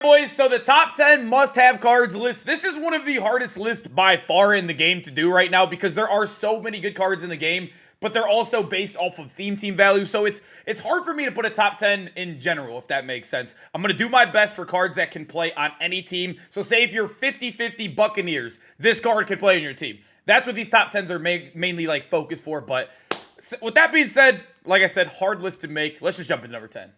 Boys, so the top 10 must-have cards list. This is one of the hardest lists by far in the game to do right now because there are so many good cards in the game, but they're also based off of theme team value. So it's hard for me to put a top 10 in general, if that makes sense. I'm going to do my best for cards that can play on any team. So say if you're 50-50 Buccaneers, this card could play on your team. That's what these top 10s are mainly like focused for. But with that being said, like I said, hard list to make. Let's just jump into number 10.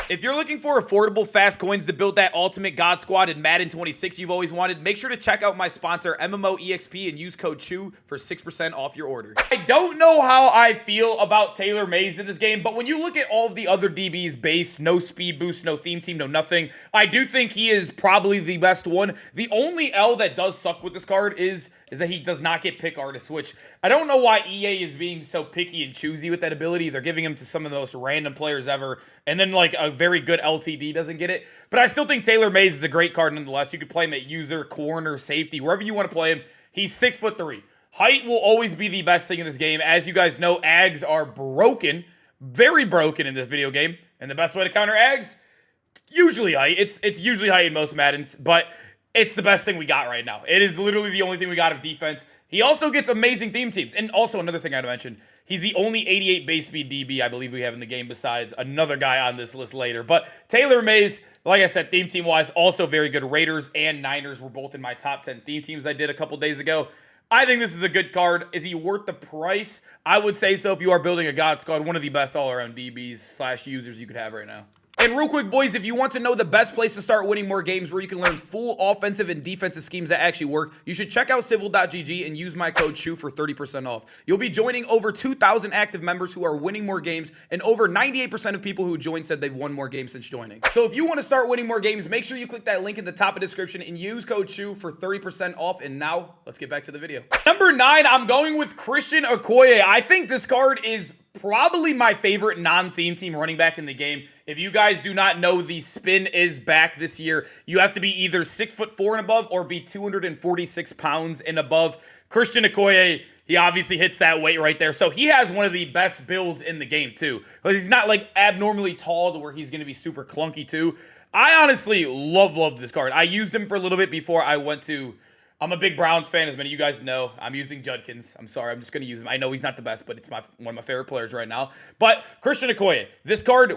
If you're looking for affordable, fast coins to build that ultimate God Squad in Madden 26 you've always wanted, make sure to check out my sponsor, MMOEXP, and use code CHEW for 6% off your order. I don't know how I feel about Taylor Mays in this game, but when you look at all of the other DBs base, no speed boost, no theme team, no nothing, I do think he is probably the best one. The only L that does suck with this card is that he does not get pick artist, which I don't know why EA is being so picky and choosy with that ability. They're giving him to some of the most random players ever, and then like a very good LTD doesn't get it. But I still think Taylor Mays is a great card nonetheless. You could play him at user, corner, safety, wherever you want to play him. He's 6'3". Height will always be the best thing in this game. As you guys know, Ags are broken, very broken in this video game. And the best way to counter Ags, usually height. It's usually height in most Maddens, but it's the best thing we got right now. It is literally the only thing we got of defense. He also gets amazing theme teams. And also another thing I had to mention, he's the only 88 base speed DB I believe we have in the game besides another guy on this list later. But Taylor Mays, like I said, theme team-wise, also very good. Raiders and Niners were both in my top 10 theme teams I did a couple days ago. I think this is a good card. Is he worth the price? I would say so if you are building a God Squad. One of the best all-around DBs / users you could have right now. And real quick, boys, if you want to know the best place to start winning more games where you can learn full offensive and defensive schemes that actually work, you should check out civil.gg and use my code CHEW for 30% off. You'll be joining over 2,000 active members who are winning more games, and over 98% of people who joined said they've won more games since joining. So if you want to start winning more games, make sure you click that link in the top of the description and use code CHEW for 30% off. And now, let's get back to the video. Number 9, I'm going with Christian Okoye. I think this card is probably my favorite non-theme team running back in the game. If you guys do not know, the spin is back this year. You have to be either 6'4" and above or be 246 pounds and above. Christian Okoye, he obviously hits that weight right there. So he has one of the best builds in the game too. But he's not like abnormally tall to where he's going to be super clunky too. I honestly love this card. I used him for a little bit before I went to... I'm a big Browns fan, as many of you guys know. I'm using Judkins. I'm sorry, I'm just going to use him. I know he's not the best, but it's one of my favorite players right now. But Christian Okoye, this card,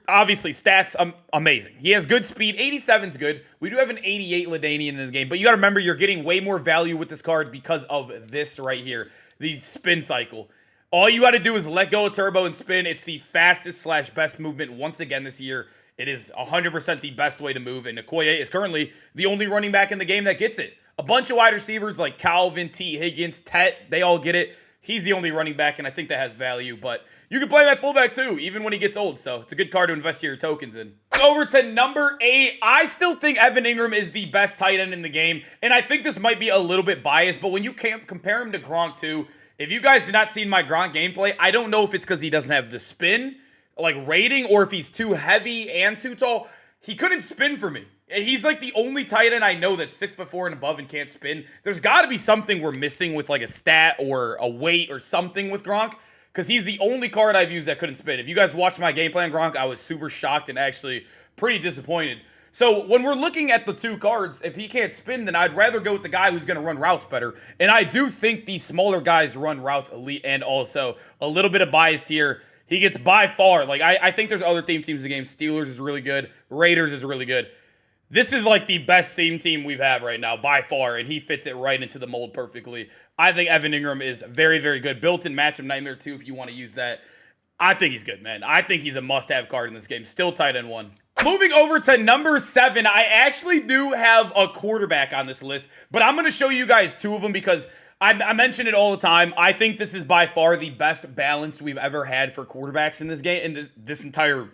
obviously stats, amazing. He has good speed. 87's good. We do have an 88 Ladanian in the game, but you got to remember you're getting way more value with this card because of this right here, the spin cycle. All you got to do is let go of turbo and spin. It's the fastest / best movement once again this year. It is 100% the best way to move, and Okoye is currently the only running back in the game that gets it. A bunch of wide receivers like Calvin, T. Higgins, Tet, they all get it. He's the only running back, and I think that has value. But you can play him at fullback too, even when he gets old. So it's a good card to invest your tokens in. Over to number 8. I still think Evan Ingram is the best tight end in the game. And I think this might be a little bit biased, but when you compare him to Gronk too, if you guys have not seen my Gronk gameplay, I don't know if it's because he doesn't have the spin, like rating, or if he's too heavy and too tall. He couldn't spin for me. He's like the only tight end I know that's 6'4" and above and can't spin. There's got to be something we're missing with like a stat or a weight or something with Gronk, because he's the only card I've used that couldn't spin. If you guys watched my gameplay on Gronk, I was super shocked and actually pretty disappointed. So when we're looking at the two cards, if he can't spin, then I'd rather go with the guy who's going to run routes better. And I do think these smaller guys run routes elite, and also a little bit of bias here. He gets by far, like I think there's other theme teams in the game. Steelers is really good. Raiders is really good. This is like the best theme team we have right now by far, and he fits it right into the mold perfectly. I think Evan Ingram is very, very good. Built-in matchup nightmare too if you want to use that. I think he's good, man. I think he's a must-have card in this game. Still tight end 1. Moving over to number 7, I actually do have a quarterback on this list, but I'm going to show you guys 2 of them because I mention it all the time. I think this is by far the best balance we've ever had for quarterbacks in this game, in this entire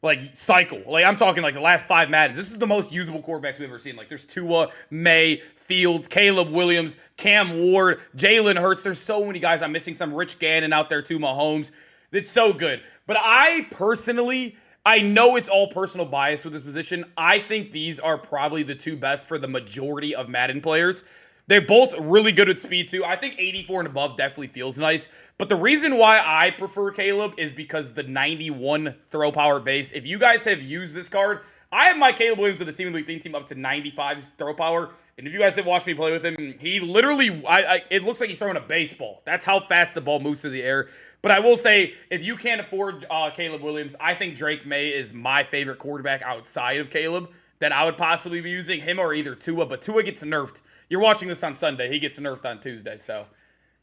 like cycle. Like I'm talking like the last 5 Maddens. This is the most usable quarterbacks we've ever seen. Like there's Tua, May, Fields, Caleb Williams, Cam Ward, Jalen Hurts. There's so many guys. I'm missing some Rich Gannon out there too, Mahomes. It's so good. But I personally, I know it's all personal bias with this position. I think these are probably the 2 best for the majority of Madden players. They're both really good at speed too. I think 84 and above definitely feels nice. But the reason why I prefer Caleb is because the 91 throw power base. If you guys have used this card, I have my Caleb Williams with the Team of the Week theme team up to 95 throw power. And if you guys have watched me play with him, he literally, it looks like he's throwing a baseball. That's how fast the ball moves through the air. But I will say, if you can't afford Caleb Williams, I think Drake May is my favorite quarterback outside of Caleb. Then I would possibly be using him or either Tua. But Tua gets nerfed. You're watching this on Sunday. He gets nerfed on Tuesday. So,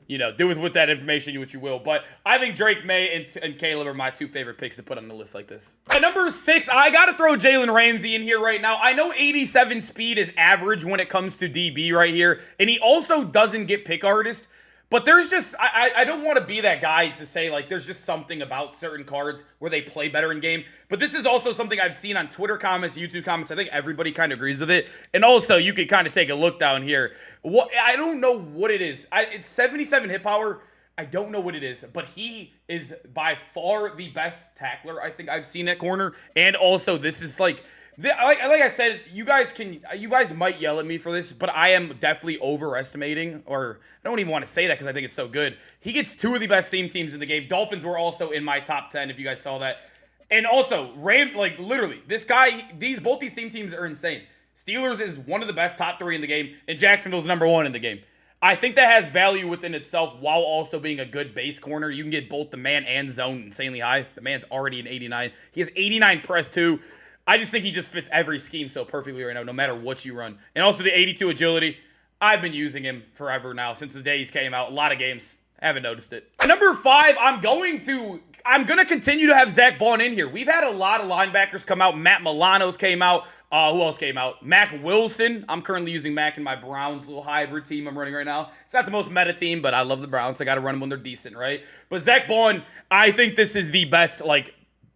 you know, do with that information what you will. But I think Drake May and Caleb are my two favorite picks to put on the list like this. At number 6, I got to throw Jalen Ramsey in here right now. I know 87 speed is average when it comes to DB right here. And he also doesn't get pick artist. But there's just, I don't want to be that guy to say, like, there's just something about certain cards where they play better in game. But this is also something I've seen on Twitter comments, YouTube comments. I think everybody kind of agrees with it. And also, you could kind of take a look down here. I don't know what it is. It's 77 hit power. I don't know what it is. But he is by far the best tackler I think I've seen at corner. And also, this is like I said, you guys might yell at me for this, but I am definitely overestimating, or I don't even want to say that because I think it's so good. He gets 2 of the best theme teams in the game. Dolphins were also in my top 10 if you guys saw that. And also, literally, this guy, both these theme teams are insane. Steelers is one of the best top 3 in the game, and Jacksonville's number 1 in the game. I think that has value within itself while also being a good base corner. You can get both the man and zone insanely high. The man's already an 89. He has 89 press too. I just think he just fits every scheme so perfectly right now, no matter what you run. And also the 82 agility. I've been using him forever now, since the day he's came out. A lot of games. Haven't noticed it. At number 5, I'm going to continue to have Zach Bond in here. We've had a lot of linebackers come out. Matt Milano's came out. Who else came out? Mac Wilson. I'm currently using Mac in my Browns little hybrid team I'm running right now. It's not the most meta team, but I love the Browns. I got to run them when they're decent, right? But Zach Bond, I think this is the best,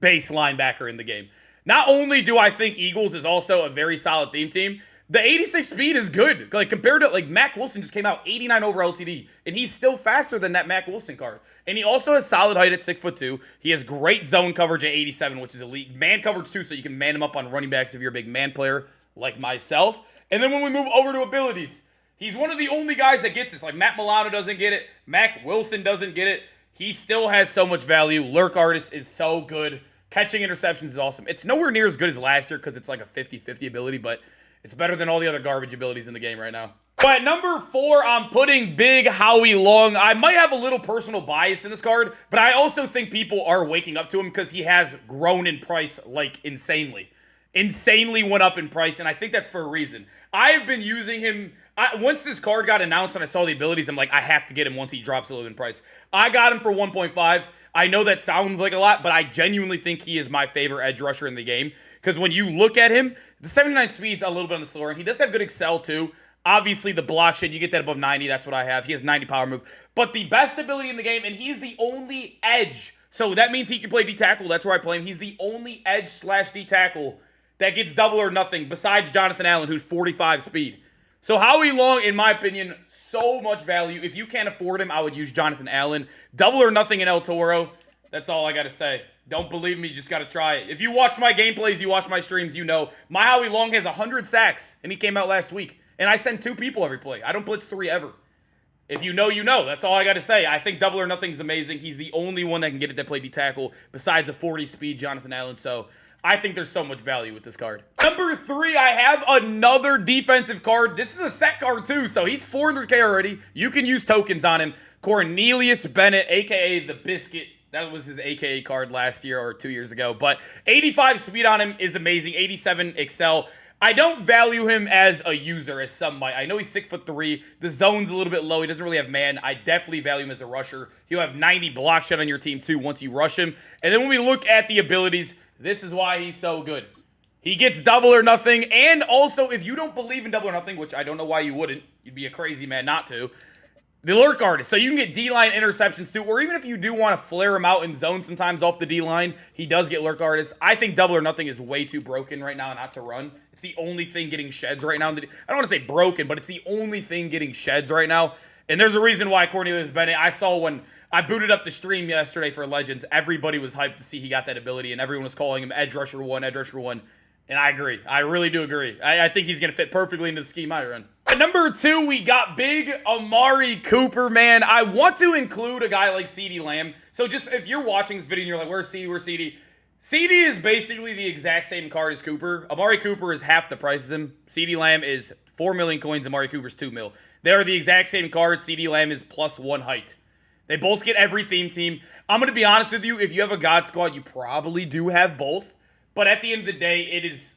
base linebacker in the game. Not only do I think Eagles is also a very solid theme team, the 86 speed is good. Compared to, Mac Wilson just came out 89 over LTD, and he's still faster than that Mac Wilson card. And he also has solid height at 6'2". He has great zone coverage at 87, which is elite. Man coverage, too, so you can man him up on running backs if you're a big man player like myself. And then when we move over to abilities, he's one of the only guys that gets this. Matt Milano doesn't get it. Mac Wilson doesn't get it. He still has so much value. Lurk Artist is so good. Catching interceptions is awesome. It's nowhere near as good as last year because it's like a 50-50 ability, but it's better than all the other garbage abilities in the game right now. But at number 4, I'm putting Big Howie Long. I might have a little personal bias in this card, but I also think people are waking up to him because he has grown in price insanely. Insanely went up in price, and I think that's for a reason. I have been using him. Once this card got announced and I saw the abilities, I'm like, I have to get him once he drops a little in price. I got him for 1.5. I know that sounds like a lot, but I genuinely think he is my favorite edge rusher in the game. Because when you look at him, the 79 speed's a little bit on the slower end. He does have good excel too. Obviously, the block shit, you get that above 90. That's what I have. He has 90 power move. But the best ability in the game, and he's the only edge. So that means he can play D-tackle. That's where I play him. He's the only edge / D-tackle that gets double or nothing besides Jonathan Allen, who's 45 speed. So Howie Long, in my opinion, so much value. If you can't afford him, I would use Jonathan Allen. Double or nothing in El Toro. That's all I got to say. Don't believe me, you just got to try it. If you watch my gameplays, you watch my streams, you know. My Howie Long has 100 sacks, and he came out last week. And I send 2 people every play. I don't blitz 3 ever. If you know, you know. That's all I got to say. I think double or nothing is amazing. He's the only one that can get it that play D-tackle besides a 40 speed Jonathan Allen. So I think there's so much value with this card. Number 3, I have another defensive card. This is a set card too, so he's 400k already. You can use tokens on him. Cornelius Bennett, a.k.a. the Biscuit. That was his AKA card last year or 2 years ago. But 85 speed on him is amazing. 87 excel. I don't value him as a user, as some might. I know he's 6'3". The zone's a little bit low. He doesn't really have man. I definitely value him as a rusher. He'll have 90 block shot on your team too once you rush him. And then when we look at the abilities, this is why he's so good. He gets double or nothing. And also, if you don't believe in double or nothing, which I don't know why you wouldn't. You'd be a crazy man not to. The lurk artist, so you can get D-line interceptions too, or even if you do want to flare him out in zone sometimes off the D-line, he does get lurk artist. I think double or nothing is way too broken right now not to run. It's the only thing getting sheds right now. I don't want to say broken, but it's the only thing getting sheds right now. And there's a reason why Cornelius Bennett, I saw when I booted up the stream yesterday for Legends, everybody was hyped to see he got that ability, and everyone was calling him Edge Rusher 1, Edge Rusher 1. And I agree. I really do agree. I think he's going to fit perfectly into the scheme I run. At number 2, we got big Amari Cooper, man. I want to include a guy like CeeDee Lamb. So just if you're watching this video and you're like, where's CeeDee, where's CeeDee? CD is basically the exact same card as Cooper. Amari Cooper is half the price as him. CD Lamb is 4 million coins. Amari Cooper's 2 mil. They are the exact same card. CD Lamb is +1 height. They both get every theme team. I'm going to be honest with you. If you have a God Squad, you probably do have both. But at the end of the day, it is...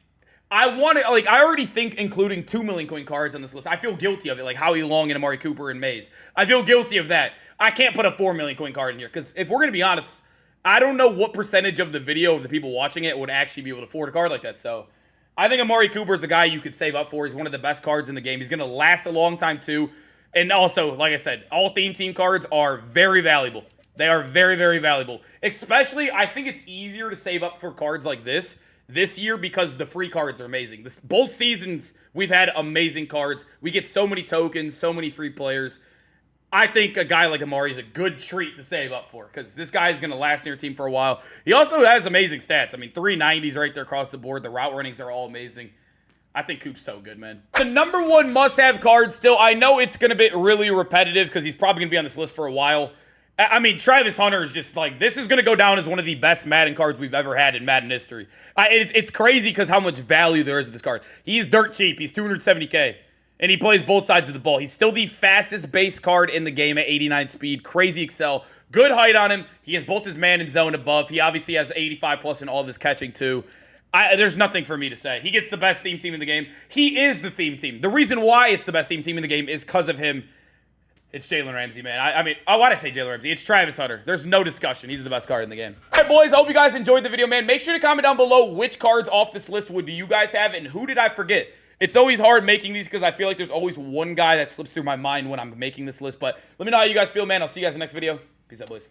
I already think including 2 million coin cards on this list. I feel guilty of it, like Howie Long and Amari Cooper and Mays. I feel guilty of that. I can't put a 4 million coin card in here, because if we're going to be honest, I don't know what percentage of the video of the people watching it would actually be able to afford a card like that. So I think Amari Cooper is a guy you could save up for. He's one of the best cards in the game. He's going to last a long time, too. And also, like I said, all theme team cards are very valuable. They are very, very valuable. Especially, I think it's easier to save up for cards like this year because the free cards are amazing. Both seasons, we've had amazing cards. We get so many tokens, so many free players. I think a guy like Amari is a good treat to save up for because this guy is going to last in your team for a while. He also has amazing stats. I mean, 390s right there across the board. The route runnings are all amazing. I think Coop's so good, man. The number one must-have card still, I know it's going to be really repetitive because he's probably going to be on this list for a while. I mean, Travis Hunter is just like, this is going to go down as one of the best Madden cards we've ever had in Madden history. It's crazy because how much value there is with this card. He's dirt cheap. He's 270K. And he plays both sides of the ball. He's still the fastest base card in the game at 89 speed. Crazy excel. Good height on him. He has both his man and zone above. He obviously has 85 plus in all of his catching too. There's nothing for me to say. He gets the best theme team in the game. He is the theme team. The reason why it's the best theme team in the game is because of him. It's Jalen Ramsey, man. Why'd I say Jalen Ramsey? It's Travis Hunter. There's no discussion. He's the best card in the game. All right, boys. I hope you guys enjoyed the video, man. Make sure to comment down below which cards off this list do you guys have and who did I forget? It's always hard making these because I feel like there's always one guy that slips through my mind when I'm making this list. But let me know how you guys feel, man. I'll see you guys in the next video. Peace out, boys.